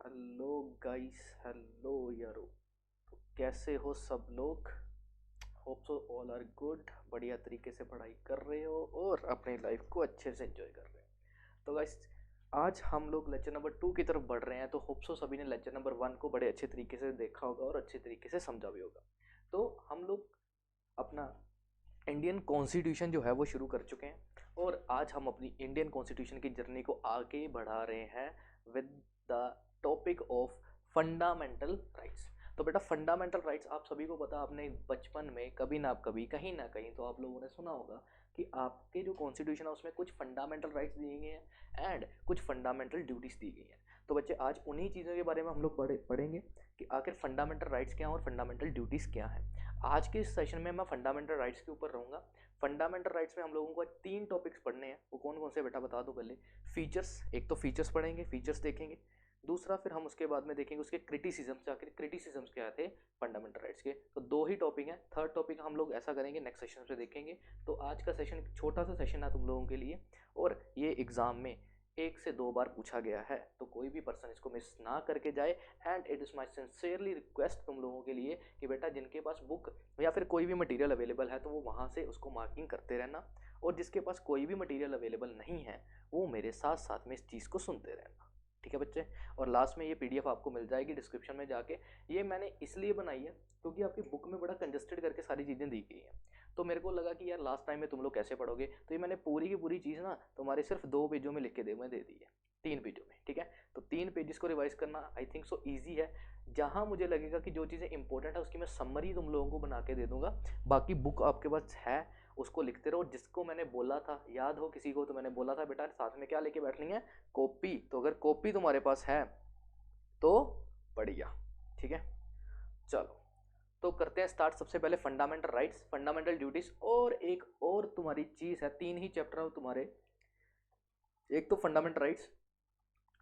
Hello guys, hello यारो। तो कैसे हो सब लोग? Hope so all are good, बढ़िया तरीके से पढ़ाई कर रहे हो और अपनी लाइफ को अच्छे से एंजॉय कर रहे हो। तो गाइस, आज हम लोग लेक्चर नंबर 2 की तरफ बढ़ रहे हैं। तो होप सो सभी ने लेक्चर नंबर 1 को बड़े अच्छे तरीके से देखा होगा और अच्छे तरीके से समझा भी होगा। तो हम लोग अपना इंडियन कॉन्स्टिट्यूशन जो है वो शुरू कर चुके हैं और आज हम अपनी इंडियन कॉन्स्टिट्यूशन की जर्नी को आगे बढ़ा रहे हैं with the topic of fundamental rights. तो बेटा, फंडामेंटल राइट्स आप सभी को पता, आपने बचपन में कभी ना कभी कहीं ना कहीं तो आप लोगों ने सुना होगा कि आपके जो कॉन्स्टिट्यूशन है उसमें कुछ फंडामेंटल राइट्स दिए गए हैं एंड कुछ फंडामेंटल ड्यूटीज दी गई हैं। तो बच्चे, आज उन्हीं चीज़ों के बारे में हम लोग पढ़ेंगे कि आखिर फंडामेंटल राइट्स क्या हैं और फंडामेंटल ड्यूटीज़ क्या हैं। आज के इस सेशन में मैं फंडामेंटल राइट्स के ऊपर रहूँगा। फंडामेंटल राइट्स में हम लोगों को 3 टॉपिक्स पढ़ने हैं। वो कौन कौन से बेटा बता दो पहले। फीचर्स, एक तो फीचर्स पढ़ेंगे, फीचर्स देखेंगे। दूसरा फिर हम उसके बाद में देखेंगे उसके क्रिटिसिज्म्स, आखिर क्रिटिसिज्म्स क्या थे फंडामेंटल राइट्स के। तो 2 ही टॉपिक हैं। थर्ड टॉपिक हम लोग ऐसा करेंगे नेक्स्ट सेशन पे देखेंगे। तो आज का सेशन छोटा सा सेशन है तुम लोगों के लिए और ये एग्जाम में 1 से 2 बार पूछा गया है। तो कोई भी पर्सन इसको मिस ना करके जाए। And it is my sincerely request तुम लोगों के लिए कि बेटा, जिनके पास बुक या फिर कोई भी मटेरियल अवेलेबल है तो वो वहाँ से उसको मार्किंग करते रहना, और जिसके पास कोई भी मटेरियल अवेलेबल नहीं है वो मेरे साथ साथ में इस चीज़ को सुनते रहना। ठीक है बच्चे? और लास्ट में ये पीडीएफ आपको मिल जाएगी डिस्क्रिप्शन में जाके। ये मैंने इसलिए बनाई है क्योंकि आपकी बुक में बड़ा कंजस्टेड करके सारी चीज़ें दी गई हैं। तो मेरे को लगा कि यार लास्ट टाइम में तुम लोग कैसे पढ़ोगे, तो ये मैंने पूरी की पूरी चीज़ ना तुम्हारे सिर्फ 2 पेजों में लिख के मैं दे दी है, 3 पेजों में। ठीक है? तो 3 पेजेस को रिवाइज करना आई थिंक सो ईजी है। जहाँ मुझे लगेगा कि जो चीज़ें इंपॉर्टेंट है उसकी मैं समरी तुम लोगों को बना के दे दूंगा। बाकी बुक आपके पास है, उसको लिखते रहो। जिसको मैंने बोला था, याद हो किसी को, तो मैंने बोला था बेटा साथ में क्या लेके बैठनी है, कॉपी। तो अगर कॉपी तुम्हारे पास है तो बढ़िया। ठीक है, चलो तो करते हैं स्टार्ट। सबसे पहले फंडामेंटल राइट्स, फंडामेंटल ड्यूटीज, और एक और तुम्हारी चीज है। 3 ही चैप्टर है तुम्हारे, एक तो फंडामेंटल राइट्स,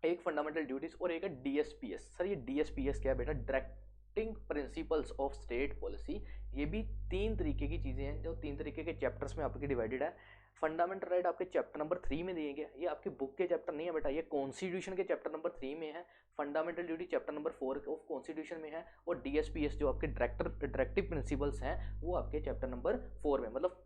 एक फंडामेंटल ड्यूटीज और एक है डीएसपीएस। सर ये डीएसपीएस क्या है बेटा? Directing principles of state policy. ये भी 3 तरीके की चीज़ें हैं जो 3 तरीके के चैप्टर्स में आपके डिवाइडेड है। फंडामेंटल राइट आपके चैप्टर नंबर 3 में दिए गए। ये आपके बुक के चैप्टर नहीं है बेटा, ये कॉन्स्टिट्यूशन के चैप्टर नंबर 3 में है। Fundamental duty chapter number 4 of constitution में है। और डीएसपीएस जो आपके डायरेक्टिव प्रिंसिपल्स हैं वो आपके चैप्टर नंबर 4 में, मतलब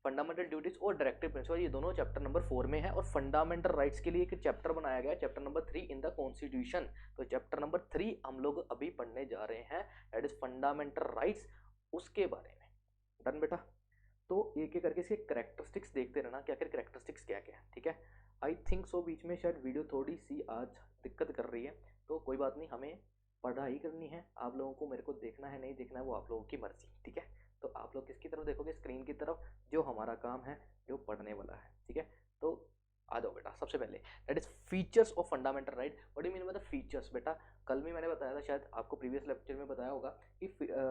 फंडामेंटल ड्यूटीज और डायरेक्टिव प्रिंसिपल ये दोनों चैप्टर नंबर 4 में है। और फंडामेंटल राइट्स के लिए एक चैप्टर बनाया गया है, chapter number 3 in the constitution. तो चैप्टर नंबर 3 हम लोग अभी पढ़ने जा रहे हैं, दैट इज फंडामेंटल राइट्स, उसके बारे में। डन बेटा? तो एक एक करके इसके करेक्टरिस्टिक्स देखते रहना कि आखिर करेक्टरिस्टिक्स क्या क्या है। ठीक है? आई थिंक सो बीच में शायद वीडियो थोड़ी सी आज दिक्कत कर रही है, तो कोई बात नहीं, हमें पढ़ाई करनी है। आप लोगों को मेरे को देखना है नहीं देखना है वो आप लोगों की मर्जी। ठीक है? तो आप लोग किसकी तरफ देखोगे? स्क्रीन की तरफ, जो हमारा काम है, जो पढ़ने वाला है। ठीक है? तो आ जाओ बेटा। सबसे पहले that is features of fundamental right. What do mean by the features? बेटा कल भी मैंने बताया था, शायद आपको प्रीवियस लेक्चर में बताया होगा कि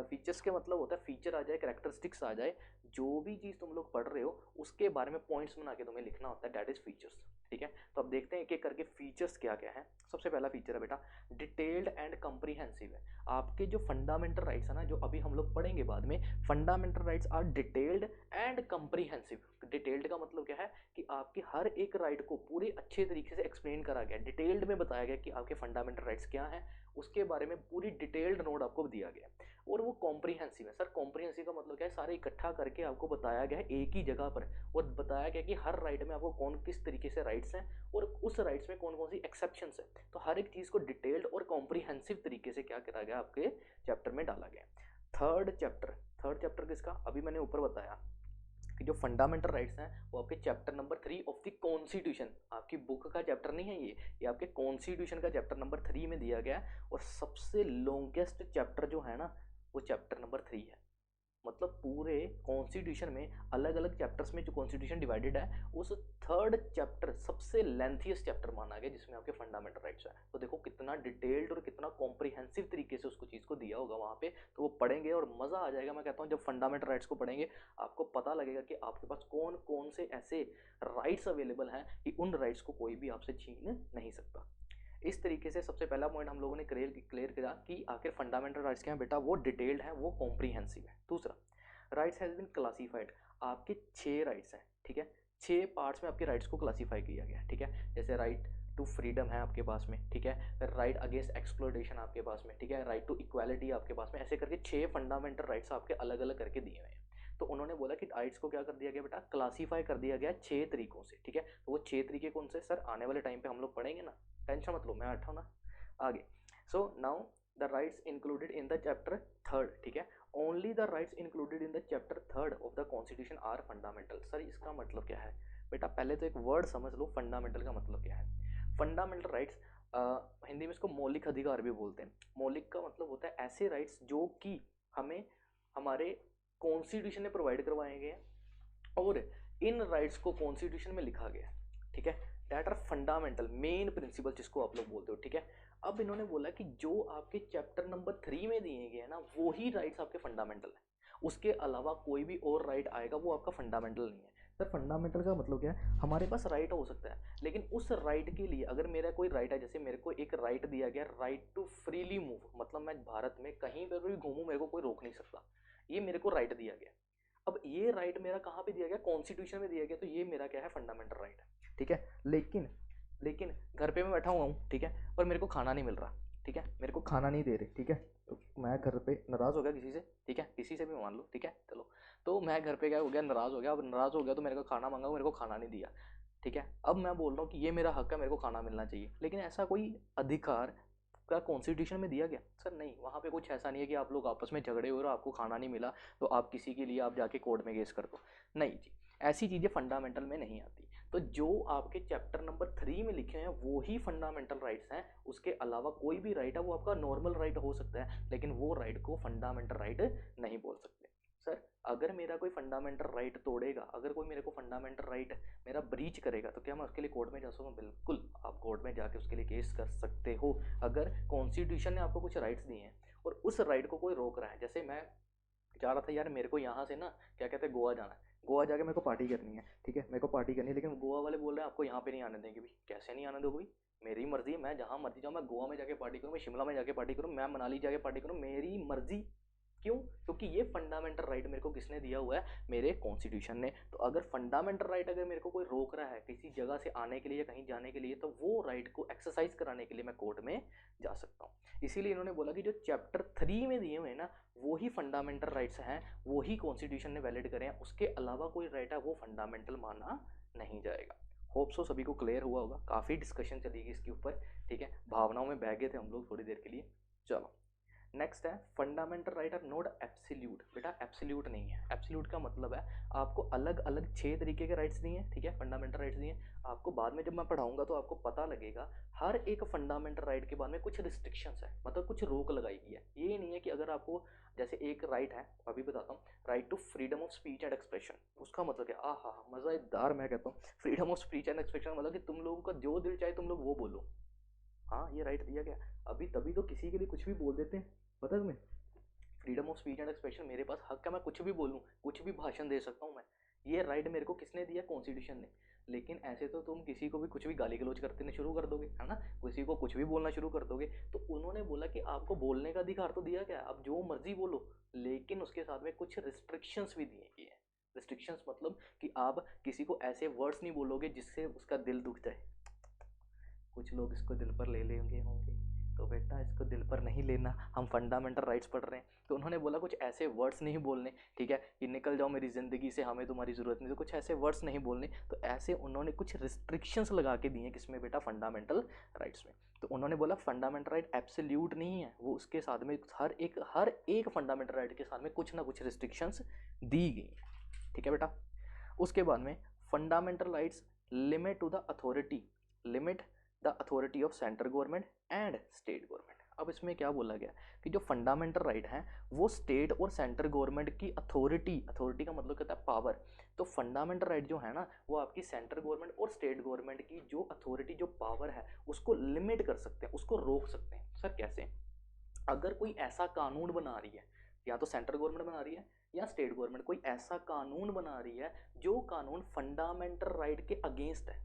फीचर्स के मतलब होता है फीचर आ जाए, कैरेक्टरिस्टिक्स आ जाए, जो भी चीज़ तुम लोग पढ़ रहे हो उसके बारे में पॉइंट्स बना के तुम्हें लिखना होता है, दैट इज फीचर्स। ठीक है? तो अब देखते हैं एक एक करके फीचर्स क्या क्या है। सबसे पहला फीचर है बेटा डिटेल्ड एंड कंप्रीहेंसिव है। आपके जो फंडामेंटल राइट्स है ना, जो अभी हम लोग पढ़ेंगे बाद में, fundamental rights are detailed and comprehensive. Detailed का मतलब क्या है कि आपके हर एक राइट को पूरे अच्छे तरीके से एक्सप्लेन करा गया, डिटेल्ड में बताया गया कि आपके फंडामेंटल राइट्स क्या हैं, उसके बारे में पूरी डिटेल्ड नोट आपको दिया गया। और वो कॉम्प्रीहेंसिव है। सर कॉम्प्रीहेंसिव का मतलब क्या है? सारे इकट्ठा करके आपको बताया गया है एक ही जगह पर, और बताया गया कि हर राइट में आपको कौन किस तरीके से राइट्स हैं और उस राइट्स में कौन कौन सी एक्सेप्शंस है। तो हर एक चीज़ को डिटेल्ड और कॉम्प्रीहेंसिव तरीके से क्या करा गया, आपके चैप्टर में डाला गया। थर्ड चैप्टर किसका? अभी मैंने ऊपर बताया कि जो फंडामेंटल राइट्स हैं वो आपके chapter number 3 of the constitution, आपकी बुक का चैप्टर नहीं है ये आपके कॉन्स्टिट्यूशन का चैप्टर नंबर 3 में दिया गया है। और सबसे लॉन्गेस्ट चैप्टर जो है ना, वो चैप्टर नंबर 3 है। मतलब पूरे कॉन्स्टिट्यूशन में अलग अलग चैप्टर्स में जो कॉन्स्टिट्यूशन डिवाइडेड है, उस थर्ड चैप्टर सबसे लेंथीएस्ट चैप्टर माना गया जिसमें आपके फंडामेंटल राइट्स है। तो देखो कितना डिटेल्ड और कितना कॉम्प्रिहेंसिव तरीके से उसको चीज़ को दिया होगा वहाँ पे। तो वो पढ़ेंगे और मज़ा आ जाएगा। मैं कहता हूँ जब फंडामेंटल राइट्स को पढ़ेंगे आपको पता लगेगा कि आपके पास कौन कौन से ऐसे राइट्स अवेलेबल हैं कि उन राइट्स को कोई भी आपसे छीन नहीं सकता। इस तरीके से सबसे पहला पॉइंट हम लोगों ने क्लियर किया कि आखिर फंडामेंटल राइट्स क्या है बेटा, वो डिटेल्ड है, वो कॉम्प्रीहेंसिव है। दूसरा, राइट्स हैज बीन क्लासिफाइड। आपके 6 राइट्स हैं। ठीक है? 6 पार्ट्स में आपके राइट्स को क्लासीफाई किया गया है। ठीक है? जैसे राइट टू फ्रीडम है आपके पास में, ठीक है, राइट अगेंस्ट एक्सप्लॉयटेशन आपके पास में, ठीक है, राइट टू इक्वालिटी आपके पास में, ऐसे करके 6 फंडामेंटल राइट्स आपके अलग अलग करके दिए हुए हैं। तो उन्होंने बोला कि राइट्स को क्या कर दिया गया बेटा, क्लासीफाई कर दिया गया 6 तरीकों से, ठीक है। तो वो 6 तरीके कौन से सर, आने वाले टाइम पे हम लोग पढ़ेंगे ना, टेंशन मत लो, मैं बैठा हूँ ना आगे। So now the rights included in the chapter 3, ठीक है, only the rights included in the chapter 3 of the constitution are fundamental. Sir इसका मतलब क्या है बेटा, पहले तो एक वर्ड समझ लो, फंडामेंटल का मतलब क्या है। फंडामेंटल राइट्स हिंदी में इसको मौलिक अधिकार भी बोलते हैं। मौलिक का मतलब होता है ऐसे राइट्स जो कि हमें हमारे कॉन्स्टिट्यूशन ने प्रोवाइड करवाए गए हैं और इन राइट्स को कॉन्स्टिट्यूशन में लिखा गया है, ठीक है, that are fundamental, main principle जिसको आप लोग बोलते हो, ठीक है। अब इन्होंने बोला कि जो आपके चैप्टर नंबर 3 में दिए गए हैं ना, वो ही राइट्स आपके फंडामेंटल है, उसके अलावा कोई भी और राइट आएगा वो आपका फंडामेंटल नहीं है। सर फंडामेंटल का मतलब क्या है, हमारे पास राइट हो सकता है, लेकिन उस राइट के लिए अगर मेरा कोई राइट है, जैसे मेरे को एक राइट दिया गया, राइट टू फ्रीली मूव, मतलब मैं भारत में कहीं पर भी घूमूं मेरे को कोई रोक नहीं सकता, ये मेरे को राइट दिया गया। अब ये राइट मेरा कहाँ पे दिया गया, कॉन्स्टिट्यूशन में दिया गया, तो ये मेरा क्या है, फंडामेंटल राइट है, ठीक है। लेकिन लेकिन घर पे मैं बैठा हुआ हूँ, ठीक है, और मेरे को खाना नहीं मिल रहा, ठीक है, मेरे को खाना नहीं दे रहे, ठीक है, तो मैं घर पे नाराज़ हो गया किसी से, ठीक है, किसी से भी मान लो, ठीक है, चलो, तो मैं घर पे क्या हो गया, नाराज़ हो गया, अब नाराज़ हो गया तो मेरे को खाना मांगा, मेरे को खाना नहीं दिया, ठीक है। अब मैं बोल रहा हूँ कि ये मेरा हक है, मेरे को खाना मिलना चाहिए, लेकिन ऐसा कोई अधिकार का कॉन्स्टिट्यूशन में दिया गया सर, नहीं, वहाँ पे कुछ ऐसा नहीं है कि आप लोग आपस में झगड़े हो और आपको खाना नहीं मिला तो आप किसी के लिए आप जाके कोर्ट में केस कर दो, नहीं जी, ऐसी चीज़ें फंडामेंटल में नहीं आती। तो जो आपके चैप्टर नंबर 3 में लिखे हैं वो ही फंडामेंटल राइट्स हैं, उसके अलावा कोई भी राइट है वो आपका नॉर्मल राइट हो सकता है, लेकिन वो राइट को फंडामेंटल राइट नहीं बोल सकते। सर अगर मेरा कोई फंडामेंटल राइट तोड़ेगा, अगर कोई मेरे को फंडामेंटल राइट मेरा ब्रीच करेगा, तो क्या मैं उसके लिए कोर्ट में जा सकूँ, बिल्कुल आप कोर्ट में जाके उसके लिए केस कर सकते हो। अगर कॉन्स्टिट्यूशन ने आपको कुछ राइट्स दिए हैं और उस राइट को कोई रोक रहा है, जैसे मैं जा रहा था यार, मेरे को यहाँ से ना क्या कहते हैं गोवा जाना है, गोवा जाके मेरे को पार्टी करनी है, ठीक है, मेरे को पार्टी करनी है, लेकिन गोवा वाले बोल रहे हैं आपको यहाँ पे नहीं आने देंगे। भी कैसे नहीं आने दोगे, मेरी मर्जी है, मैं जहाँ मर्जी जाऊँ, मैं गोवा में जाके पार्टी करूँ, मैं शिमला में जाके पार्टी करूँ, मैं मनाली जाके पार्टी करूँ, मेरी मर्जी। क्यों, क्योंकि ये फंडामेंटल राइट मेरे को किसने दिया हुआ है, मेरे कॉन्स्टिट्यूशन ने। तो अगर फंडामेंटल राइट अगर मेरे को कोई रोक रहा है किसी जगह से आने के लिए या कहीं जाने के लिए, तो वो राइट को एक्सरसाइज कराने के लिए मैं कोर्ट में जा सकता हूँ। इसीलिए इन्होंने बोला कि जो चैप्टर 3 में दिए हुए हैं ना, वो ही फंडामेंटल राइट्स हैं, वो ही कॉन्स्टिट्यूशन ने वैलिड करे हैं, उसके अलावा कोई राइट है वो फंडामेंटल माना नहीं जाएगा। होप सो सभी को क्लियर हुआ होगा, काफ़ी डिस्कशन चलेगी इसके ऊपर, ठीक है, भावनाओं में बह गए थे हम लोग थोड़ी देर के लिए। चलो नेक्स्ट है, fundamental right are not absolute. बेटा एब्सोल्यूट नहीं है, एब्सोल्यूट का मतलब है आपको अलग अलग 6 तरीके के राइट्स दिए हैं, ठीक है, फंडामेंटल राइट्स दिए हैं आपको। बाद में जब मैं पढ़ाऊंगा तो आपको पता लगेगा हर एक फंडामेंटल राइट के बाद में कुछ रिस्ट्रिक्शंस है, मतलब कुछ रोक लगाई गई है। ये नहीं है कि अगर आपको, जैसे एक राइट है, अभी बताता हूँ, right to freedom of speech and expression, उसका मतलब क्या, आहा मज़ेदार, मैं कहता हूँ freedom of speech and expression मतलब कि तुम लोगों का जो दिल चाहे तुम लोग वो बोलो। हाँ ये राइट दिया गया, अभी तभी तो किसी के लिए कुछ भी बोल देते हैं, पता है तुम्हें, freedom of speech and expression, मेरे पास हक है, मैं कुछ भी बोलूँ, कुछ भी भाषण दे सकता हूँ मैं, ये राइट मेरे को किसने दिया, कॉन्स्टिट्यूशन ने। लेकिन ऐसे तो तुम किसी को भी कुछ भी गाली गलौज करते शुरू कर दोगे, है ना, किसी को कुछ भी बोलना शुरू कर दोगे। तो उन्होंने बोला कि आपको बोलने का अधिकार तो दिया गया, आप जो मर्जी बोलो, लेकिन उसके साथ में कुछ रिस्ट्रिक्शंस भी दिए गए हैं। रिस्ट्रिक्शंस मतलब कि आप किसी को ऐसे वर्ड्स नहीं बोलोगे जिससे उसका दिल दुख जाए। कुछ लोग इसको दिल पर ले लेंगे होंगे, तो बेटा इसको दिल पर नहीं लेना, हम फंडामेंटल राइट्स पढ़ रहे हैं। तो उन्होंने बोला कुछ ऐसे वर्ड्स नहीं बोलने, ठीक है, कि निकल जाओ मेरी ज़िंदगी से, हमें तुम्हारी ज़रूरत नहीं, तो कुछ ऐसे वर्ड्स नहीं बोलने। तो ऐसे उन्होंने कुछ रिस्ट्रिक्शंस लगा के दिए किसमें बेटा, फंडामेंटल राइट्स में। तो उन्होंने बोला फंडामेंटल राइट एब्सोल्यूट नहीं है, वो उसके साथ में हर एक फंडामेंटल राइट के साथ में कुछ ना कुछ रिस्ट्रिक्शंस दी गई, ठीक है बेटा। उसके बाद में fundamental rights limit to the authority, limit the authority of central government and state government. अब इसमें क्या बोला गया कि जो फंडामेंटल राइट है वो स्टेट और सेंट्रल गवर्नमेंट की अथॉरिटी, अथॉरिटी का मतलब कहता है पावर। तो फंडामेंटल राइट जो है ना, वो आपकी सेंट्रल गवर्नमेंट और स्टेट गवर्नमेंट की जो अथॉरिटी, जो पावर है, उसको लिमिट कर सकते हैं, उसको रोक सकते हैं। सर कैसे, अगर कोई ऐसा कानून बना रही है, या तो सेंट्रल गवर्नमेंट बना रही है या स्टेट गवर्नमेंट कोई ऐसा कानून बना रही है जो कानून फंडामेंटल राइट के अगेंस्ट है,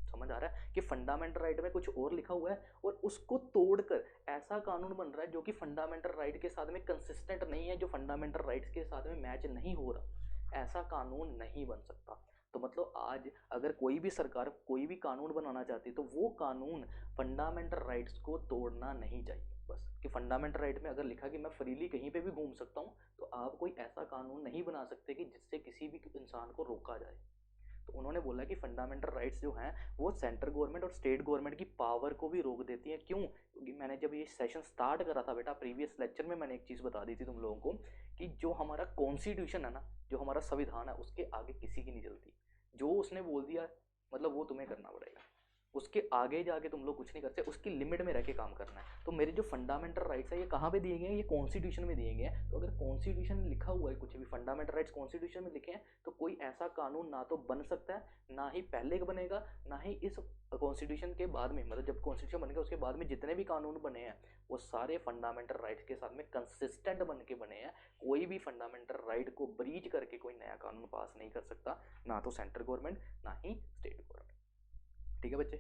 समझ आ रहा है कि फंडामेंटल राइट में कुछ और लिखा हुआ है और उसको तोड़कर ऐसा कानून बन रहा है जो कि फंडामेंटल राइट के साथ में कंसिस्टेंट नहीं है, जो फंडामेंटल राइट्स के साथ में मैच नहीं हो रहा, ऐसा कानून नहीं बन सकता। तो मतलब आज अगर कोई भी सरकार कोई भी कानून बनाना चाहती है तो वो कानून फंडामेंटल राइट्स को तोड़ना नहीं चाहिए। बस कि फंडामेंटल राइट में अगर लिखा कि मैं फ्रीली कहीं पे भी घूम सकता हूँ, तो आप कोई ऐसा कानून नहीं बना सकते कि जिससे किसी भी इंसान को रोका जाए। तो उन्होंने बोला कि फंडामेंटल राइट्स जो हैं वो सेंट्रल गवर्नमेंट और स्टेट गवर्नमेंट की पावर को भी रोक देती हैं। क्यों? क्योंकि मैंने जब ये सेशन स्टार्ट करा था बेटा, प्रीवियस लेक्चर में मैंने एक चीज़ बता दी थी तुम लोगों को कि जो हमारा कॉन्स्टिट्यूशन है ना, जो हमारा संविधान है, उसके आगे किसी की नहीं चलती। जो उसने बोल दिया मतलब वो तुम्हें करना पड़ेगा, उसके आगे जाके तुम लोग कुछ नहीं करते, उसकी लिमिट में रह के काम करना है। तो मेरे जो फंडामेंटल राइट्स है ये कहाँ पे दिए गए हैं? ये कॉन्स्टिट्यूशन में दिए गए हैं। तो अगर कॉन्स्टिट्यूशन में लिखा हुआ है कुछ भी, फंडामेंटल राइट्स कॉन्स्टिट्यूशन में लिखे हैं, तो कोई ऐसा कानून ना तो बन सकता है, ना ही पहले का बनेगा, ना ही इस कॉन्स्टिट्यूशन के बाद में, मतलब जब कॉन्स्टिट्यूशन बनेगा उसके बाद में जितने भी कानून बने हैं वो सारे फंडामेंटल राइट्स के साथ में कंसिस्टेंट बन के बने हैं। कोई भी फंडामेंटल राइट को ब्रीच करके कोई नया कानून पास नहीं कर सकता, ना तो सेंट्रल गवर्नमेंट ना ही स्टेट गवर्नमेंट। ठीक है बच्चे,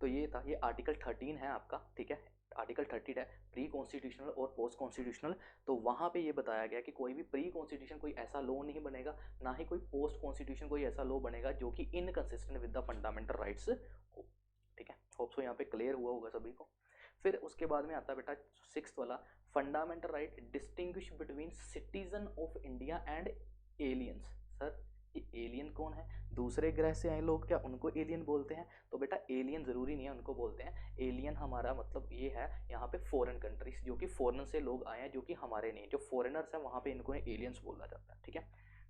तो ये था, ये आर्टिकल 13 है आपका, ठीक है। आर्टिकल 30 है प्री कॉन्स्टिट्यूशनल और पोस्ट कॉन्स्टिट्यूशनल। तो वहाँ पे ये बताया गया कि कोई भी प्री कॉन्स्टिट्यूशन कोई ऐसा लॉ नहीं बनेगा, ना ही कोई पोस्ट कॉन्स्टिट्यूशन कोई ऐसा लॉ बनेगा जो कि inconsistent with the fundamental rights हो। ठीक है, होप सो यहाँ पे क्लियर हुआ होगा सभी को। फिर उसके बाद में आता है बेटा 6th वाला, fundamental right distinguish between citizen of India and aliens. Sir ये एलियन कौन है? दूसरे ग्रह से आए लोग, क्या उनको एलियन बोलते हैं? तो बेटा एलियन ज़रूरी नहीं है उनको बोलते हैं। एलियन हमारा मतलब ये है यहाँ पे फॉरेन कंट्रीज, जो कि फॉरेन से लोग आए हैं, जो कि हमारे नहीं, जो फॉरेनर्स हैं वहाँ पे इनको एलियंस बोला जाता है। ठीक है,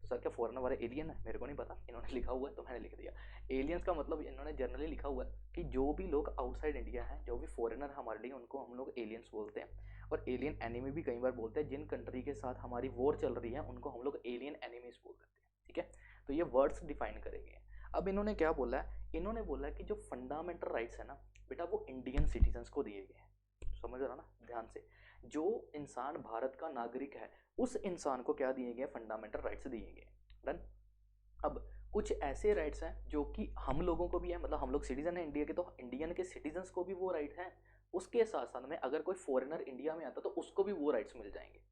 तो सर क्या फॉरेनर वाले एलियन है? मेरे को नहीं पता, इन्होंने लिखा हुआ है तो मैंने लिख दिया। एलियंस का मतलब इन्होंने जनरली लिखा हुआ है कि जो भी लोग आउटसाइड इंडिया हैं, जो भी फॉरेनर हमारे लिए, उनको हम लोग एलियंस बोलते हैं। और एलियन एनिमी भी कई बार बोलते हैं, जिन कंट्री के साथ हमारी वॉर चल रही है उनको हम लोग एलियन एनिमीज बोल देते हैं। ठीक है, तो ये वर्ड्स डिफाइन करेंगे। अब इन्होंने क्या बोला है? इन्होंने बोला कि जो फंडामेंटल राइट्स है ना बेटा, वो इंडियन सिटीजन्स को दिए गए हैं। समझ रहा ना ध्यान से? जो इंसान भारत का नागरिक है उस इंसान को क्या दिए गए? फंडामेंटल राइट्स दिए गए। डन। अब कुछ ऐसे राइट्स हैं जो कि हम लोगों को भी है, मतलब हम लोग सिटीजन हैं इंडिया के, तो इंडियन के सिटीजन्स को भी वो राइट है। उसके साथ साथ में अगर कोई फॉरेनर इंडिया में आता तो उसको भी वो राइट्स मिल जाएंगे।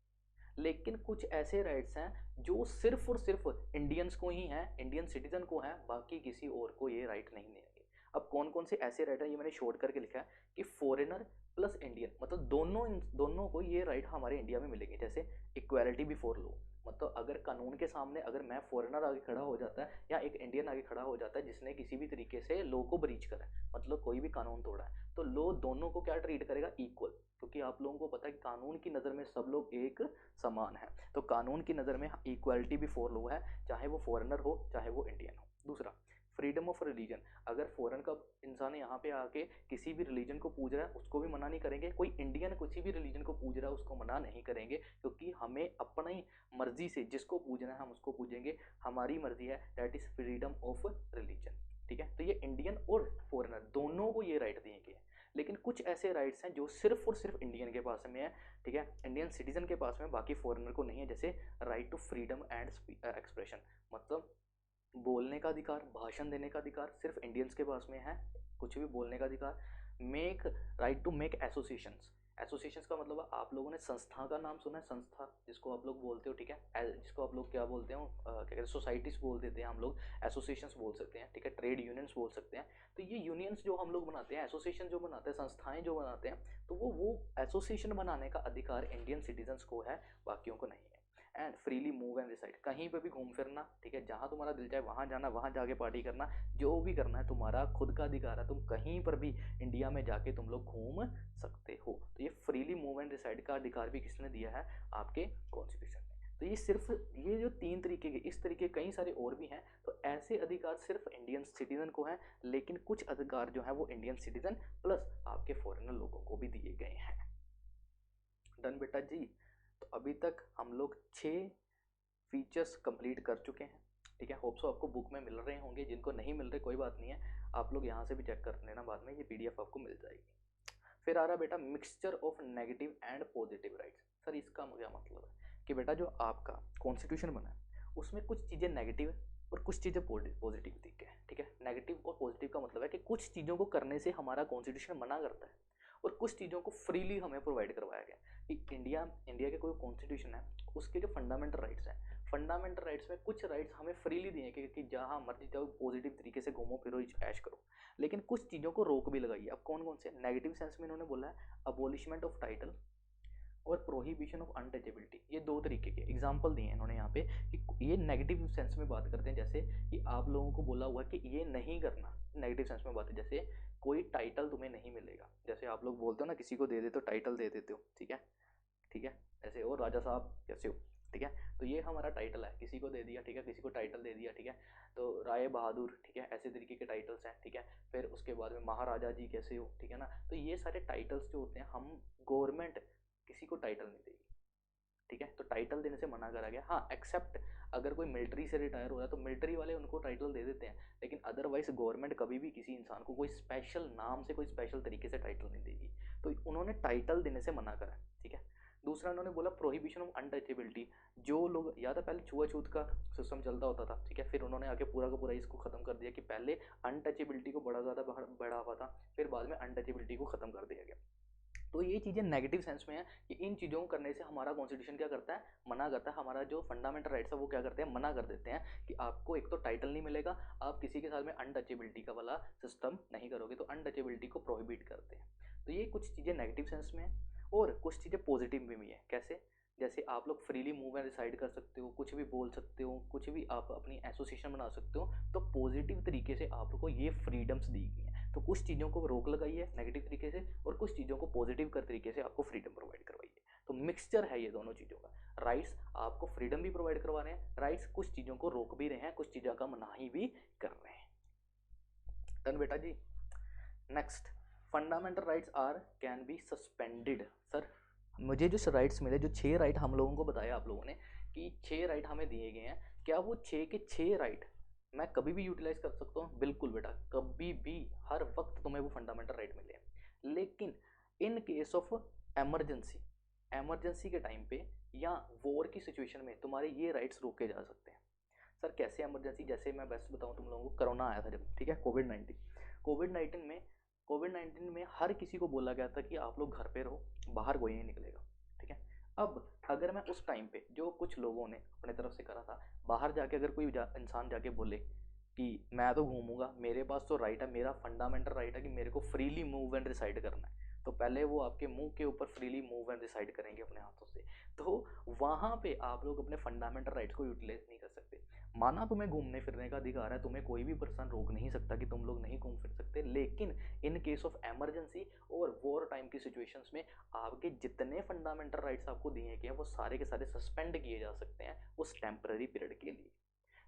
लेकिन कुछ ऐसे राइट्स हैं जो सिर्फ और सिर्फ इंडियंस को ही हैं, इंडियन सिटीजन को हैं, बाकी किसी और को ये राइट नहीं मिलेंगे। अब कौन कौन से ऐसे राइट हैं ये मैंने शॉर्ट करके लिखा है कि फॉरेनर प्लस इंडियन, मतलब दोनों को ये राइट हमारे इंडिया में मिलेंगे। जैसे इक्वालिटी बिफोर लॉ, मतलब अगर कानून के सामने अगर मैं फॉरेनर आगे खड़ा हो जाता है या एक इंडियन आगे खड़ा हो जाता है जिसने किसी भी तरीके से लॉ को ब्रीच करा है, मतलब कोई भी कानून तोड़ा है, तो लॉ दोनों को क्या ट्रीट करेगा? इक्वल। क्योंकि आप लोगों को पता है कि कानून की नज़र में सब लोग एक समान है, तो कानून की नज़र में इक्वालिटी बिफोर लॉ है, चाहे वो फॉरेनर हो चाहे वो इंडियन हो। दूसरा, फ्रीडम ऑफ रिलीजन। अगर फॉरेन का इंसान यहाँ पे आके किसी भी रिलीजन को पूज रहा है उसको भी मना नहीं करेंगे, कोई इंडियन किसी भी रिलीजन को पूज रहा है उसको मना नहीं करेंगे, क्योंकि हमें अपनी मर्जी से जिसको पूजना है हम उसको पूजेंगे, हमारी मर्जी है, that is freedom of religion. ठीक है, तो ये इंडियन और फॉरेनर दोनों को ये राइट दिए गए। लेकिन कुछ ऐसे राइट्स हैं जो सिर्फ और सिर्फ इंडियन के पास में है, ठीक है, इंडियन सिटीजन के पास में, बाकी फॉरेनर को नहीं है। जैसे right to freedom and expression, मतलब बोलने का अधिकार, भाषण देने का अधिकार सिर्फ इंडियंस के पास में है, कुछ भी बोलने का अधिकार। Make right to make associations. Associations का मतलब आप लोगों ने संस्था का नाम सुना है? संस्था जिसको आप लोग बोलते हो, ठीक है, जिसको आप लोग क्या बोलते हो, क्या कहते हैं, सोसाइटीज बोल देते हैं हम लोग, एसोसिएशंस बोल सकते हैं, ठीक है, ट्रेड यूनियंस बोल सकते हैं। तो ये यूनियंस जो हम लोग बनाते हैं, एसोसिएशन जो बनाते हैं, संस्थाएं जो बनाते हैं, तो वो एसोसिएशन बनाने का अधिकार इंडियन सिटीजन्स को है, बाकियों को नहीं है। And freely move and reside, कहीं पे भी घूम फिरना, ठीक है, जहाँ तुम्हारा दिल चाहे वहाँ जाना, वहाँ जाके पार्टी करना, जो भी करना है तुम्हारा खुद का अधिकार है, तुम कहीं पर भी इंडिया में जाके तुम लोग घूम सकते हो। तो ये फ्रीली मूव एंड रिसाइड का अधिकार भी किसने दिया है? आपके कॉन्स्टिट्यूशन में। तो ये सिर्फ ये जो 3 तरीके के, इस तरीके कई सारे और भी हैं, तो ऐसे अधिकार सिर्फ इंडियन सिटीजन को हैं, लेकिन कुछ अधिकार जो है वो इंडियन सिटीजन प्लस आपके फॉरेनर लोगों को भी दिए गए हैं। डन बेटा जी। तो अभी तक हम लोग 6 फीचर्स कंप्लीट कर चुके हैं, ठीक है। होप सो आपको बुक में मिल रहे होंगे, जिनको नहीं मिल रहे कोई बात नहीं है, आप लोग यहाँ से भी चेक कर लेना, बाद में ये PDF आपको मिल जाएगी। फिर आ रहा बेटा mixture of negative and positive rights. Sir इसका क्या मतलब है? कि बेटा जो आपका कॉन्स्टिट्यूशन बना है उसमें कुछ चीज़ें नेगेटिव है और कुछ चीज़ें पॉजिटिव दिख है, ठीक है। नेगेटिव और पॉजिटिव का मतलब है कि कुछ चीज़ों को करने से हमारा कॉन्स्टिट्यूशन मना करता है और कुछ चीज़ों को फ्रीली हमें प्रोवाइड करवाया गया। कि इंडिया के कोई कॉन्स्टिट्यूशन है, उसके जो फंडामेंटल राइट्स हैं, फंडामेंटल राइट्स में कुछ राइट्स हमें फ्रीली दिए कि जहाँ मर्जी जाओ, पॉजिटिव तरीके से घूमो फिरो, ऐश करो, लेकिन कुछ चीज़ों को रोक भी लगाई है। अब कौन कौन से? नेगेटिव सेंस में इन्होंने बोला है अबॉलिशमेंट ऑफ टाइटल और प्रोहिबिशन ऑफ अनटचेबिलिटी। ये दो तरीके के एग्जाम्पल दिए हैं इन्होंने यहाँ पे कि ये नेगेटिव सेंस में बात करते हैं, जैसे कि आप लोगों को बोला हुआ है कि ये नहीं करना, नेगेटिव सेंस में बात है। जैसे कोई टाइटल तुम्हें नहीं मिलेगा, जैसे आप लोग बोलते हो ना किसी को दे देते हो, टाइटल दे देते हो, ठीक है, ठीक है, ऐसे और राजा साहब कैसे हो, ठीक है, तो ये हमारा टाइटल है, किसी को दे दिया, ठीक है, किसी को टाइटल दे दिया, ठीक है, तो राय बहादुर, ठीक है, ऐसे तरीके के टाइटल्स हैं, ठीक है। फिर उसके बाद में महाराजा जी कैसे हो, ठीक है ना, तो ये सारे टाइटल्स जो होते हैं, हम गवर्नमेंट किसी को टाइटल नहीं देगी, ठीक है, तो टाइटल देने से मना करा गया। हाँ, एक्सेप्ट अगर कोई मिलिट्री से रिटायर हो रहा है तो मिलिट्री वाले उनको टाइटल दे देते हैं, लेकिन अदरवाइज गवर्नमेंट कभी भी किसी इंसान को कोई स्पेशल नाम से, कोई स्पेशल तरीके से टाइटल नहीं देगी, तो उन्होंने टाइटल देने से मना करा, ठीक है। दूसरा उन्होंने बोला प्रोहिबिशन ऑफ अनटचेबिलिटी। जो लोग, या तो पहले छुआछूत का सिस्टम चलता होता था, ठीक है, फिर उन्होंने आके पूरा का पूरा इसको खत्म कर दिया कि पहले अनटचेबिलिटी को बड़ा ज़्यादा बढ़ावा था, फिर बाद में अनटचेबिलिटी को खत्म कर दिया गया। तो ये चीज़ें नेगेटिव सेंस में है कि इन चीज़ों को करने से हमारा कॉन्स्टिट्यूशन क्या करता है, मना करता है। हमारा जो फंडामेंटल राइट्स है वो क्या करते हैं, मना कर देते हैं कि आपको एक तो टाइटल नहीं मिलेगा, आप किसी के साथ में अनटचेबिलिटी का वाला सिस्टम नहीं करोगे, तो अनटचेबिलिटी को प्रोहिबिट करते हैं। तो ये कुछ चीज़ें नेगेटिव सेंस में है, और कुछ चीज़ें पॉजिटिव में भी है। कैसे? जैसे आप लोग फ्रीली मूव एंड रिसाइड कर सकते हो, कुछ भी बोल सकते हो, कुछ भी आप अपनी एसोसिएशन बना सकते हो, तो पॉजिटिव तरीके से आपको ये फ्रीडम्स दी गई हैं। तो कुछ चीज़ों को रोक लगाई है नेगेटिव तरीके से, और कुछ चीज़ों को पॉजिटिव कर तरीके से आपको फ्रीडम प्रोवाइड करवाई है। तो मिक्सचर है ये दोनों चीज़ों का। राइट्स आपको फ्रीडम भी प्रोवाइड करवा रहे हैं, राइट्स कुछ चीज़ों को रोक भी रहे हैं, कुछ चीज़ों का मनाही भी कर रहे हैं। डन बेटा जी। Next, fundamental rights are can be suspended. Sir, मुझे जो राइट्स मिले, जो 6 राइट हम लोगों को बताया आप लोगों ने कि 6 राइट हमें दिए गए हैं, क्या वो 6 के 6 राइट मैं कभी भी यूटिलाइज कर सकता हूँ? बिल्कुल बेटा, कभी भी, हर वक्त तुम्हें वो फंडामेंटल राइट मिले हैं। लेकिन in case of emergency, emergency के टाइम पे या वॉर की सिचुएशन में तुम्हारे ये राइट्स रोके जा सकते हैं। सर कैसे एमरजेंसी? जैसे मैं बेस्ट बताऊँ तुम लोगों को, कोरोना आया था जब, ठीक है, कोविड 19 में हर किसी को बोला गया था कि आप लोग घर पे रहो, बाहर कोई नहीं निकलेगा, ठीक है। अब अगर मैं उस टाइम पे, जो कुछ लोगों ने अपने तरफ से करा था, बाहर जाके अगर कोई इंसान जाके बोले कि मैं तो घूमूंगा, मेरे पास तो राइट है, मेरा फंडामेंटल राइट है कि मेरे को फ्रीली मूव एंड रिसाइड करना है, तो पहले वो आपके मुंह के ऊपर फ्रीली मूव एंड रिसाइड करेंगे अपने हाथों से, तो वहाँ पे आप लोग अपने फंडामेंटल राइट्स को यूटिलाइज नहीं कर सकते। माना तुम्हें घूमने फिरने का अधिकार है, तुम्हें कोई भी पर्सन रोक नहीं सकता कि तुम लोग नहीं घूम फिर सकते, लेकिन इन केस ऑफ एमरजेंसी और वॉर टाइम की सिचुएशंस में आपके जितने फंडामेंटल राइट्स आपको दिए गए हैं वो सारे के सारे सस्पेंड किए जा सकते हैं उस टेम्पररी पीरियड के लिए।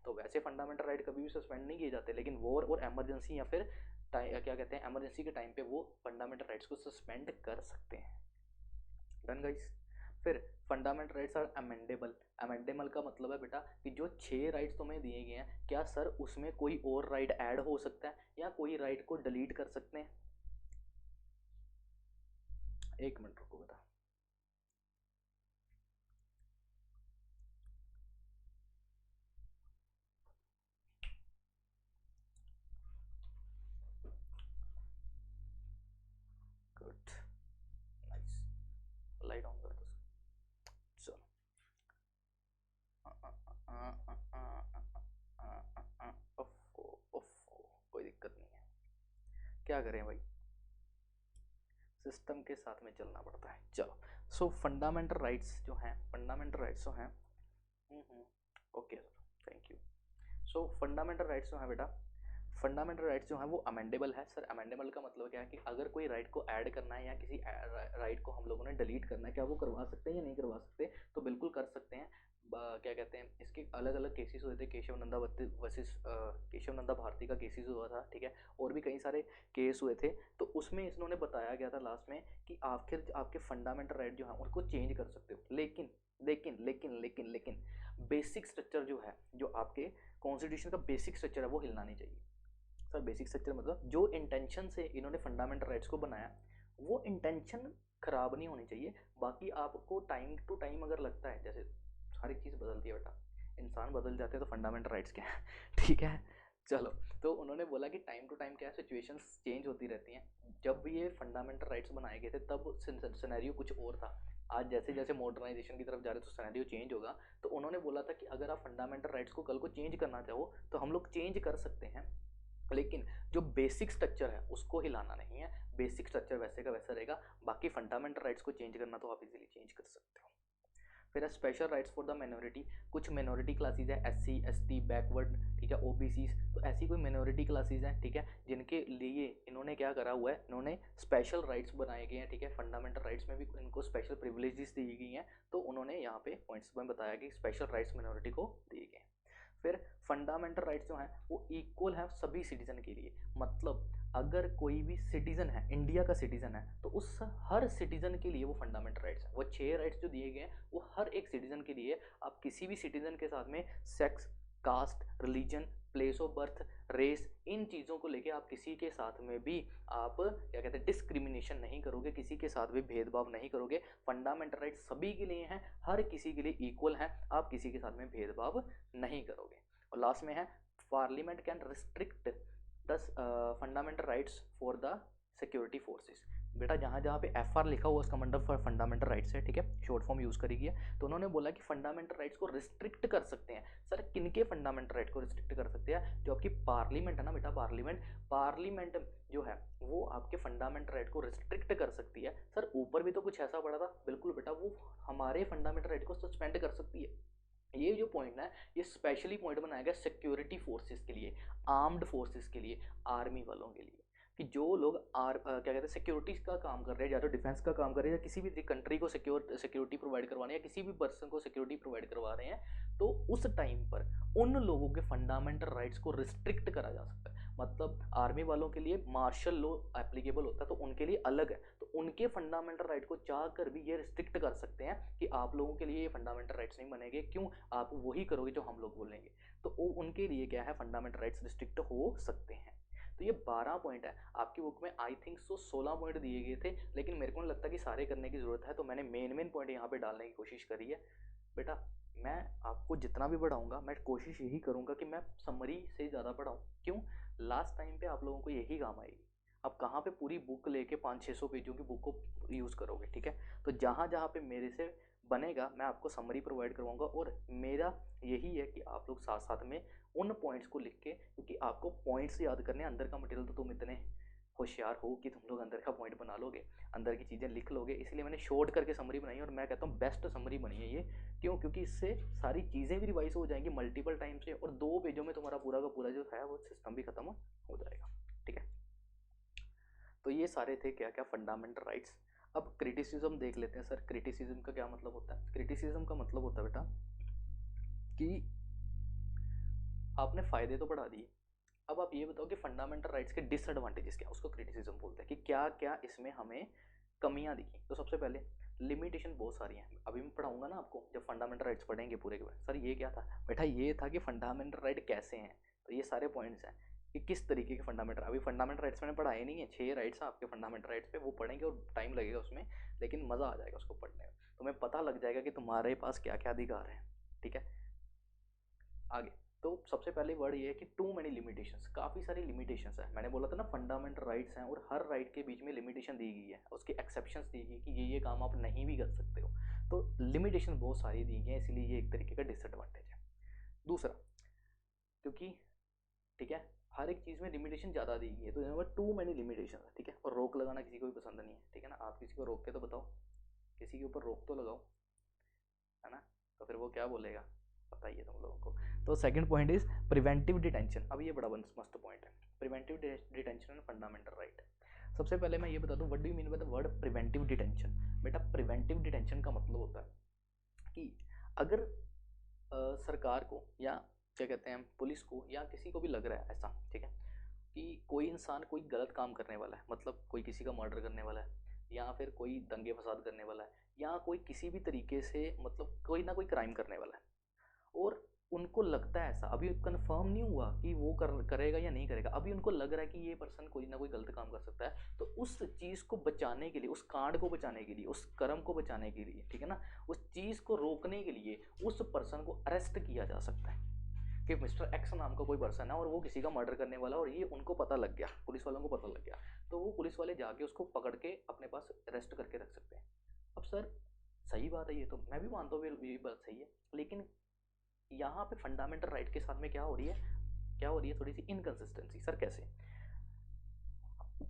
तो वैसे फंडामेंटल राइट कभी भी सस्पेंड नहीं किए जाते, लेकिन वॉर और एमरजेंसी या फिर क्या कहते हैं, एमरजेंसी के टाइम पे वो फंडामेंटल राइट्स को सस्पेंड कर सकते हैं। Done guys. फिर fundamental rights are amendable. Amendable का मतलब है बेटा कि जो 6 राइट्स तुम्हें दिए गए हैं, क्या सर उसमें कोई और राइट ऐड हो सकता है या कोई राइट को डिलीट कर सकते हैं? एक मिनट रुको बेटा। गुड, नाइस, लाइट ऑन कर दो। चलो, कोई दिक्कत नहीं है, क्या करें भाई, सिस्टम के साथ में चलना पड़ता है। चलो, सो फंडामेंटल राइट्स जो हैं, फंडामेंटल राइट्स जो हैं, okay sir, thank you. So fundamental rights जो हैं बेटा, फंडामेंटल राइट्स जो हैं वो अमेंडेबल है। सर अमेंडेबल का मतलब क्या है कि अगर कोई राइट को ऐड करना है या किसी राइट को हम लोगों ने डिलीट करना है, क्या वो करवा सकते हैं या नहीं करवा सकते? तो बिल्कुल कर सकते हैं। क्या कहते हैं, इसके अलग अलग केसेस हुए थे, केशव नंदा वर्सेस केशव नंदा भारती का केसेस हुआ था, ठीक है, और भी कई सारे केस हुए थे। तो उसमें इन्होंने बताया गया था लास्ट में कि आखिर आपके फंडामेंटल राइट जो है उनको चेंज कर सकते हो, लेकिन लेकिन लेकिन लेकिन लेकिन बेसिक स्ट्रक्चर जो है, जो आपके कॉन्स्टिट्यूशन का बेसिक स्ट्रक्चर है, वो हिलना नहीं चाहिए। सर बेसिक स्ट्रक्चर मतलब जो इंटेंशन से इन्होंने फंडामेंटल राइट्स को बनाया, वो इंटेंशन खराब नहीं होनी चाहिए। बाकी आपको टाइम टू टाइम अगर लगता है, जैसे हर एक चीज़ बदलती है बेटा, इंसान बदल जाते हैं तो फंडामेंटल राइट्स क्या है ठीक है। चलो, तो उन्होंने बोला कि टाइम टू टाइम क्या है, सिचुएशंस चेंज होती रहती हैं। जब भी ये फंडामेंटल राइट्स बनाए गए थे तब सिनेरियो कुछ और था, आज जैसे जैसे मॉडर्नाइजेशन की तरफ जा रहे हैं तो सिनेरियो चेंज होगा। तो उन्होंने बोला था कि अगर आप फंडामेंटल राइट्स को कल को चेंज करना चाहो तो हम लोग चेंज कर सकते हैं, लेकिन जो बेसिक स्ट्रक्चर है उसको हिलाना नहीं है। बेसिक स्ट्रक्चर वैसे का वैसा रहेगा, बाकी फंडामेंटल राइट्स को चेंज करना तो आप इजीली चेंज कर सकते हो। फिर है special rights for the minority. कुछ माइनॉरिटी क्लासेज है, एससी एसटी बैकवर्ड, ठीक है, ओबीसीज, तो ऐसी कोई माइनॉरिटी क्लासेज हैं, ठीक है, जिनके लिए इन्होंने क्या करा हुआ है, इन्होंने स्पेशल राइट्स बनाए गए हैं, ठीक है, फंडामेंटल राइट्स में भी इनको स्पेशल प्रिविलेजेस दी गई हैं। तो उन्होंने यहाँ पे पॉइंट्स में बताया कि स्पेशल राइट्स माइनॉरिटी को दिए गए। फिर फंडामेंटल राइट्स जो हैं वो इक्वल है सभी सिटीजन के लिए। मतलब अगर कोई भी सिटीजन है, इंडिया का सिटीजन है, तो उस हर सिटीजन के लिए वो फंडामेंटल राइट्स है। वो 6 राइट्स जो दिए गए हैं वो हर एक सिटीजन के लिए। आप किसी भी सिटीजन के साथ में sex, caste, religion, place of birth, race, इन चीज़ों को लेके आप किसी के साथ में भी आप क्या कहते हैं डिस्क्रिमिनेशन नहीं करोगे, किसी के साथ भी भेदभाव नहीं करोगे। फंडामेंटल राइट्स सभी के लिए हैं, हर किसी के लिए इक्वल है, आप किसी के साथ में भेदभाव नहीं करोगे। और लास्ट में है parliament can restrict the fundamental rights for the security forces. बेटा जहाँ जहाँ पे एफ आर लिखा हुआ उसका मतलब फंडामेंटल राइट्स है, ठीक है, शॉर्ट फॉर्म यूज़ करेगी है। तो उन्होंने बोला कि फंडामेंटल राइट्स को रिस्ट्रिक्ट कर सकते हैं। सर किनके फंडामेंटल राइट को रिस्ट्रिक्ट कर सकते हैं? जो आपकी पार्लियामेंट है ना बेटा, पार्लियामेंट जो है वो आपके फंडामेंटल राइट को रिस्ट्रिक्ट कर सकती है। सर ऊपर भी तो कुछ ऐसा पड़ा था, बिल्कुल बेटा, वो हमारे फंडामेंटल राइट को सस्पेंड कर सकती है। ये जो पॉइंट है ये स्पेशली पॉइंट बनाया गया सिक्योरिटी फोर्सेस के लिए, आर्म्ड फोर्सेस के लिए, आर्मी वालों के लिए, कि जो लोग क्या कहते हैं सिक्योरिटी का काम कर रहे हैं, या तो डिफेंस का काम कर रहे हैं, या किसी भी कंट्री को सिक्योरिटी प्रोवाइड करवाने, या किसी भी पर्सन को सिक्योरिटी प्रोवाइड करवा रहे हैं, तो उस टाइम पर उन लोगों के फंडामेंटल राइट्स को रिस्ट्रिक्ट करा जा सकता है। मतलब आर्मी वालों के लिए मार्शल लॉ एप्लीकेबल होता है, तो उनके लिए अलग है, तो उनके फंडामेंटल राइट को चाह कर भी ये रिस्ट्रिक्ट कर सकते हैं कि आप लोगों के लिए ये फंडामेंटल राइट्स नहीं बनेंगे, क्यों, आप वही करोगे जो हम लोग बोलेंगे। तो उनके लिए क्या है, फंडामेंटल राइट्स रिस्ट्रिक्ट हो सकते हैं। तो ये 12 पॉइंट है। आपकी बुक में आई थिंक 16 पॉइंट दिए गए थे, लेकिन मेरे को नहीं लगता कि सारे करने की ज़रूरत है, तो मैंने मेन पॉइंट यहाँ पे डालने की कोशिश करी है। बेटा मैं आपको जितना भी पढ़ाऊँगा मैं कोशिश यही करूँगा कि मैं समरी से ज़्यादा पढ़ाऊँ। क्यों? लास्ट टाइम पे आप लोगों को यही काम आएगी। आप कहाँ पे पूरी बुक लेके 500-600 पेजों की बुक को यूज़ करोगे, ठीक है? तो जहाँ जहाँ पे मेरे से बनेगा मैं आपको समरी प्रोवाइड करवाऊँगा, और मेरा यही है कि आप लोग साथ साथ में उन पॉइंट्स को लिख के, क्योंकि आपको पॉइंट्स याद करने, अंदर का मटेरियल तो तुम इतने होशियार हो कि तुम लोग अंदर का पॉइंट बना लोगे, अंदर की चीज़ें लिख लोगे, इसलिए मैंने शॉर्ट करके समरी बनाई है, और मैं कहता हूँ बेस्ट समरी बनी है ये। क्यों? क्योंकि इससे सारी चीज़ें भी रिवाइज हो जाएंगी मल्टीपल टाइम से, और 2 पेजों में तुम्हारा पूरा का पूरा जो है वो सिस्टम भी खत्म हो जाएगा, ठीक है? तो ये सारे थे क्या क्या फंडामेंटल राइट्स। अब क्रिटिसिज्म देख लेते हैं। सर क्रिटिसिज्म का क्या मतलब होता है? क्रिटिसिज्म का मतलब होता है बेटा कि आपने फ़ायदे तो पढ़ा दिए, अब आप ये बताओ कि फंडामेंटल राइट्स के डिसएडवांटेजेस क्या, उसको क्रिटिसिज्म बोलते हैं, कि क्या क्या इसमें हमें कमियां दिखी। तो सबसे पहले लिमिटेशन बहुत सारी हैं, अभी मैं पढ़ाऊंगा ना आपको, जब फंडामेंटल राइट्स पढ़ेंगे पूरे के पूरे। सर ये क्या था बेटा? ये था कि फंडामेंटल राइट कैसे हैं, तो ये सारे पॉइंट्स हैं कि किस तरीके के फंडामेंटल। अभी फंडामेंटल राइट्स मैंने पढ़ाए नहीं है, 6 राइट्स हैं आपके फंडामेंटल राइट्स पे, वो पढ़ेंगे और टाइम लगेगा उसमें, लेकिन मज़ा आ जाएगा उसको पढ़ने में, तुम्हें पता लग जाएगा कि तुम्हारे पास क्या क्या अधिकार हैं, ठीक है? आगे तो सबसे पहले वर्ड ये है कि टू मैनी लिमिटेशंस, काफ़ी सारी लिमिटेशंस है। मैंने बोला था ना फंडामेंटल राइट्स हैं, और हर राइट के बीच में लिमिटेशन दी गई है, उसकी एक्सेप्शंस दी गई कि ये काम आप नहीं भी कर सकते हो। तो लिमिटेशन बहुत सारी दी गई हैं, इसलिए ये एक तरीके का डिसएडवांटेज है। दूसरा, क्योंकि ठीक है हर एक चीज़ में लिमिटेशन ज़्यादा दी गई है, तो यहाँ पर टू मैनी लिमिटेशन है, ठीक है? और रोक लगाना किसी को भी पसंद नहीं है, ठीक है ना? आप किसी को रोक के तो बताओ, किसी के ऊपर रोक तो लगाओ, है ना? तो फिर वो क्या बोलेगा, पता ही है तुम लोगों को। तो second point is preventive detention. अब ये बड़ा मस्त पॉइंट है, preventive detention and fundamental right. सबसे पहले मैं ये बता दूं what do you mean by the word preventive detention. बेटा प्रिवेंटिव डिटेंशन का मतलब होता है कि अगर सरकार को, या क्या कहते हैं पुलिस को, या किसी को भी लग रहा है ऐसा, ठीक है, कि कोई इंसान कोई गलत काम करने वाला है, मतलब कोई किसी का मर्डर करने वाला है, या फिर कोई दंगे फसाद करने वाला है, या कोई किसी भी तरीके से मतलब कोई ना कोई क्राइम करने वाला है, और उनको लगता है ऐसा, अभी कंफर्म नहीं हुआ कि वो करेगा या नहीं करेगा, अभी उनको लग रहा है कि ये पर्सन कोई ना कोई गलत काम कर सकता है, तो उस चीज़ को बचाने के लिए, उस कांड को बचाने के लिए, उस कर्म को बचाने के लिए, ठीक है ना, उस चीज़ को रोकने के लिए उस पर्सन को अरेस्ट किया जा सकता है। कि मिस्टर एक्स नाम का कोई पर्सन है और वो किसी का मर्डर करने वाला, और ये उनको पता लग गया, पुलिस वालों को पता लग गया, तो वो पुलिस वाले जाके उसको पकड़ के अपने पास अरेस्ट करके रख सकते हैं। अब सर सही बात है, ये तो मैं भी मानता हूँ, ये बात सही है। लेकिन यहाँ पे फंडामेंटल राइट के साथ में क्या हो रही है, क्या हो रही है, थोड़ी सी इनकन्सिस्टेंसी। सर कैसे?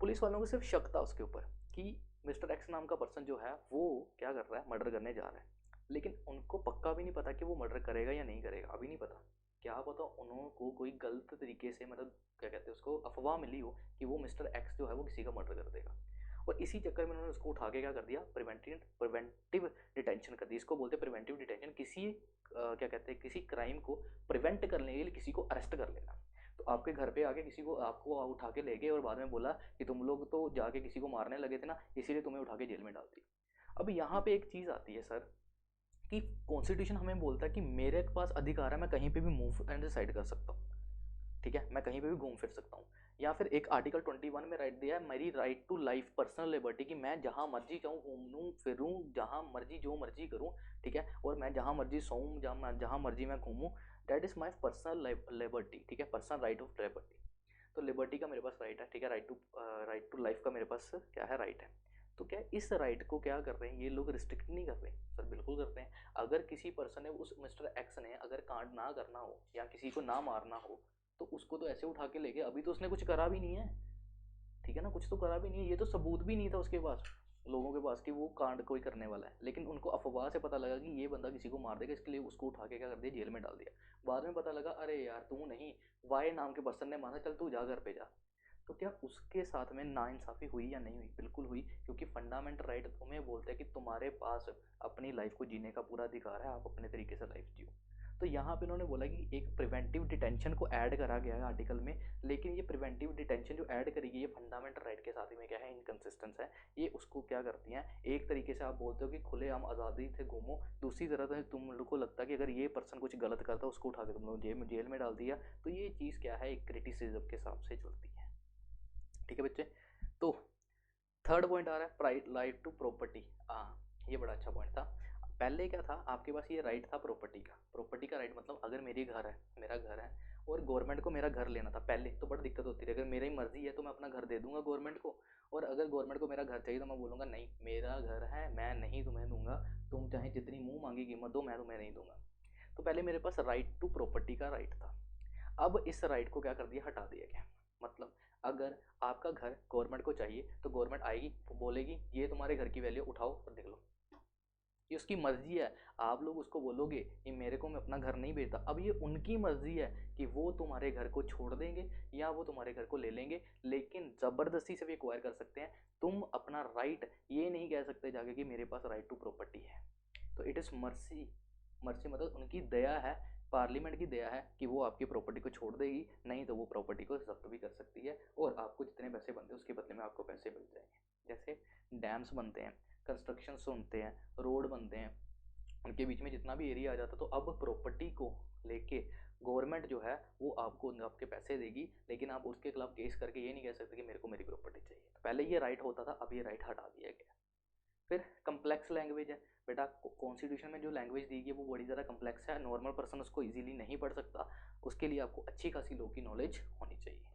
पुलिस वालों को सिर्फ शक था उसके ऊपर कि मिस्टर एक्स नाम का पर्सन जो है वो क्या कर रहा है, मर्डर करने जा रहा है। लेकिन उनको पक्का भी नहीं पता कि वो मर्डर करेगा या नहीं करेगा, अभी नहीं पता। क्या पता उनको कोई गलत तरीके से, मतलब क्या कहते हैं उसको, अफवाह मिली हो कि वो मिस्टर एक्स जो है वो किसी का मर्डर कर देगा। और इसी चक्कर में उन्होंने उसको उठा के क्या कर दिया, प्रिवेंटिव डिटेंशन कर दी। इसको बोलते हैं प्रिवेंटिव डिटेंशन। किसी क्या कहते हैं, किसी क्राइम को प्रिवेंट करने के लिए किसी को अरेस्ट कर लेना। तो आपके घर पे आके किसी को, आपको उठा के ले गए और बाद में बोला कि तुम लोग तो जाके किसी को मारने लगे थे ना, इसीलिए तुम्हें उठा के जेल में डाल दी। अब यहाँ पे एक चीज़ आती है सर, कि कॉन्स्टिट्यूशन हमें बोलता है कि मेरे पास अधिकार है, मैं कहीं पे भी मूव एंड डिसाइड कर सकता हूँ। ठीक है, मैं कहीं पे भी घूम फिर सकता हूँ। या फिर एक आर्टिकल 21 में राइट दिया है, मेरी right to life, personal liberty, कि मैं जहाँ मर्जी जाऊँ, घूमूँ फिरूँ, जहाँ मर्जी जो मर्जी करूँ। ठीक है, और मैं जहाँ मर्जी सोऊँ, जहाँ मर्जी मैं घूमूँ, that is my personal liberty. ठीक है, पर्सनल राइट ऑफ लिबर्टी। तो लिबर्टी का मेरे पास राइट है। ठीक है, राइट टू लाइफ का मेरे पास क्या है, राइट है। तो क्या इस राइट को क्या कर रहे हैं ये लोग, रिस्ट्रिक्ट नहीं कर रहे सर? बिल्कुल करते हैं। अगर किसी पर्सन ने, उस मिस्टर एक्स ने अगर कांड ना करना हो या किसी को ना मारना हो, तो उसको तो ऐसे उठा के ले गए, अभी तो उसने कुछ करा भी नहीं है। ठीक है ना, कुछ तो करा भी नहीं है, ये तो सबूत भी नहीं था उसके पास, लोगों के पास, कि वो कांड कोई करने वाला है। लेकिन उनको अफवाह से पता लगा कि ये बंदा किसी को मार देगा, इसके लिए उसको उठा के क्या कर दिया, जेल में डाल दिया। बाद में पता लगा, अरे यार तू नहीं, वाई नाम के पर्सन ने मारा, चल तू जा घर पे जा। तो क्या उसके साथ में नाइंसाफ़ी हुई या नहीं हुई? बिल्कुल हुई, क्योंकि फंडामेंटल राइट तुम्हें बोलता है कि तुम्हारे पास अपनी लाइफ को जीने का पूरा अधिकार है, आप अपने तरीके से लाइफ जियो। तो यहाँ पे उन्होंने बोला कि एक प्रिवेंटिव डिटेंशन को ऐड करा गया है आर्टिकल में। लेकिन ये प्रिवेंटिव डिटेंशन जो ऐड करी गई है फंडामेंटल राइट के साथ में, क्या है, इनकन्सिस्टेंस है। ये उसको क्या करती हैं, एक तरीके से आप बोलते हो कि खुलेआम आज़ादी से घूमो, दूसरी तरह से तुम लोग को लगता है कि अगर ये पर्सन कुछ गलत करता है उसको उठा के तुम लोग जेल में डाल दिया। तो ये चीज़ क्या है, एक क्रिटिसिज्म के हिसाब से चलती है। ठीक है बच्चे। तो थर्ड पॉइंट आ रहा है, प्राइट राइट टू प्रॉपर्टी। हाँ, ये बड़ा अच्छा पॉइंट था। पहले क्या था, आपके पास ये राइट था प्रॉपर्टी का। प्रॉपर्टी का राइट मतलब, अगर मेरी घर है, मेरा घर है, और गवर्नमेंट को मेरा घर लेना था, पहले तो बड़ी दिक्कत होती थी। अगर मेरी मर्जी है तो मैं अपना घर दे दूंगा गवर्नमेंट को, और अगर गवर्नमेंट को मेरा घर चाहिए तो मैं बोलूँगा नहीं, मेरा घर है, मैं नहीं तुम्हें दूंगा, तुम चाहे जितनी मुंह मांगी कीमत दो, मैं तुम्हें नहीं दूंगा। तो पहले मेरे पास राइट टू प्रॉपर्टी का राइट था। अब इस राइट को क्या कर दिया, हटा दिया गया। मतलब अगर आपका घर गवर्नमेंट को चाहिए तो गवर्नमेंट आएगी, वो बोलेगी ये तुम्हारे घर की वैल्यू उठाओ और देख लो, ये उसकी मर्जी है। आप लोग उसको बोलोगे कि मेरे को, मैं अपना घर नहीं बेचता, अब ये उनकी मर्जी है कि वो तुम्हारे घर को छोड़ देंगे या वो तुम्हारे घर को ले लेंगे, लेकिन ज़बरदस्ती से भी एक्वायर कर सकते हैं। तुम अपना राइट ये नहीं कह सकते जाके कि मेरे पास राइट टू प्रॉपर्टी है। तो इट इज़ मर्सी। मर्सी मतलब उनकी दया है, पार्लियामेंट की दया है कि वो आपकी प्रॉपर्टी को छोड़ देगी, नहीं तो वो प्रॉपर्टी को जब्त भी कर सकती है, और आपको जितने पैसे बनते हैं उसके बदले में आपको पैसे मिल जाएंगे। जैसे डैम्स बनते हैं, कंस्ट्रक्शंस बनते हैं, रोड बनते हैं, उनके बीच में जितना भी एरिया आ जाता है, तो अब प्रॉपर्टी को लेके गवर्नमेंट जो है वो आपको आपके पैसे देगी, लेकिन आप उसके खिलाफ केस करके ये नहीं कह सकते कि मेरे को मेरी प्रॉपर्टी चाहिए। तो पहले ये राइट होता था, अब ये राइट हटा दिया गया। फिर कम्प्लेक्स लैंग्वेज है बेटा, कॉन्स्टिट्यूशन में जो लैंग्वेज दी गई है वो बड़ी ज़्यादा कम्प्लेक्स है, नॉर्मल पर्सन उसको इजीली नहीं पढ़ सकता। उसके लिए आपको अच्छी खासी लॉ की नॉलेज होनी चाहिए।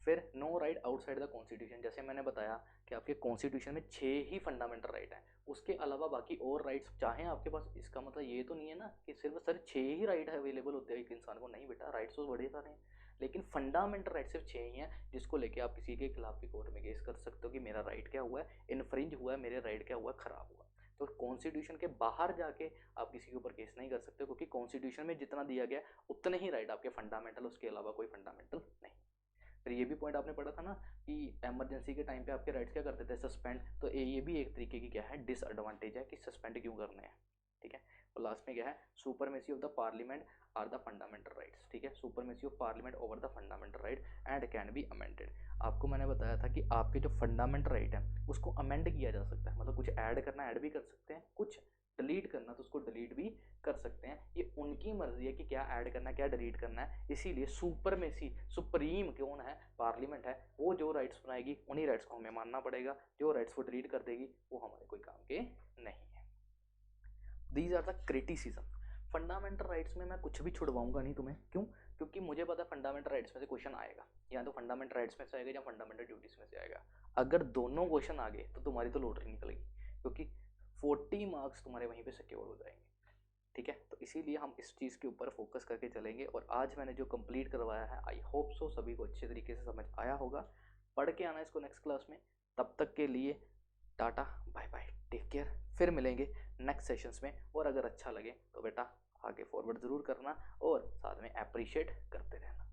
फिर no right outside the constitution. जैसे मैंने बताया कि आपके कॉन्स्टिट्यूशन में 6 ही फंडामेंटल राइट हैं, उसके अलावा बाकी और राइट्स चाहें आपके पास, इसका मतलब ये तो नहीं है ना कि सिर्फ सर 6 ही राइट अवेलेबल होते हैं एक इंसान को। नहीं बेटा, राइट्स तो बड़े सारे हैं, लेकिन फंडामेंटल राइट सिर्फ 6 ही हैं, जिसको लेके आप किसी के खिलाफ भी कोर्ट में केस कर सकते हो कि मेरा राइट क्या हुआ है, इन्फ्रिंज हुआ है, मेरे राइट क्या हुआ, खराब हुआ। तो कॉन्स्टिट्यूशन के बाहर जाके आप किसी के ऊपर केस नहीं कर सकते, क्योंकि कॉन्स्टिट्यूशन में जितना दिया गया उतने ही राइट आपके फंडामेंटल, उसके अलावा कोई फंडामेंटल नहीं। फिर ये भी पॉइंट आपने पढ़ा था ना कि इमरजेंसी के टाइम पे आपके राइट्स क्या करते थे, सस्पेंड। तो ये भी एक तरीके की क्या है, डिसएडवांटेज है कि सस्पेंड क्यों करने हैं। ठीक है, और लास्ट में क्या है, supremacy of the parliament or the fundamental rights. ठीक है, supremacy of parliament over the fundamental right and can be amended. आपको मैंने बताया था कि आपके जो फंडामेंटल राइट है उसको अमेंड किया जा सकता है, मतलब कुछ ऐड करना ऐड भी कर सकते हैं, कुछ डिलीट करना तो उसको डिलीट भी कर सकते हैं। ये उनकी मर्जी है कि क्या ऐड करना है, क्या डिलीट करना है। इसीलिए सुपरमेसी, सुप्रीम कौन है, पार्लियामेंट है। वो जो राइट्स बनाएगी उन्हीं राइट्स को हमें मानना पड़ेगा, जो राइट्स को डिलीट कर देगी वो हमारे कोई काम के नहीं है। These are the criticism. Fundamental rights में मैं कुछ भी छुड़वाऊंगा नहीं तुम्हें, क्यों? क्योंकि मुझे पता है फंडामेंटल राइट्स में से क्वेश्चन आएगा, या तो फंडामेंटल राइट्स में से आएगा या फंडामेंटल ड्यूटीज में से आएगा। अगर दोनों क्वेश्चन आ गए तो तुम्हारी तो लॉटरी निकलेगी, क्योंकि 40 मार्क्स तुम्हारे वहीं पे सिक्योर हो जाएंगे। ठीक है, तो इसीलिए हम इस चीज़ के ऊपर फोकस करके चलेंगे। और आज मैंने जो कंप्लीट करवाया है, आई होप सो सभी को अच्छे तरीके से समझ आया होगा। पढ़ के आना इसको नेक्स्ट क्लास में। तब तक के लिए tata bye bye, take care. फिर मिलेंगे नेक्स्ट सेशंस में। और अगर अच्छा लगे तो बेटा आगे फॉरवर्ड ज़रूर करना और साथ में अप्रिशिएट करते रहना।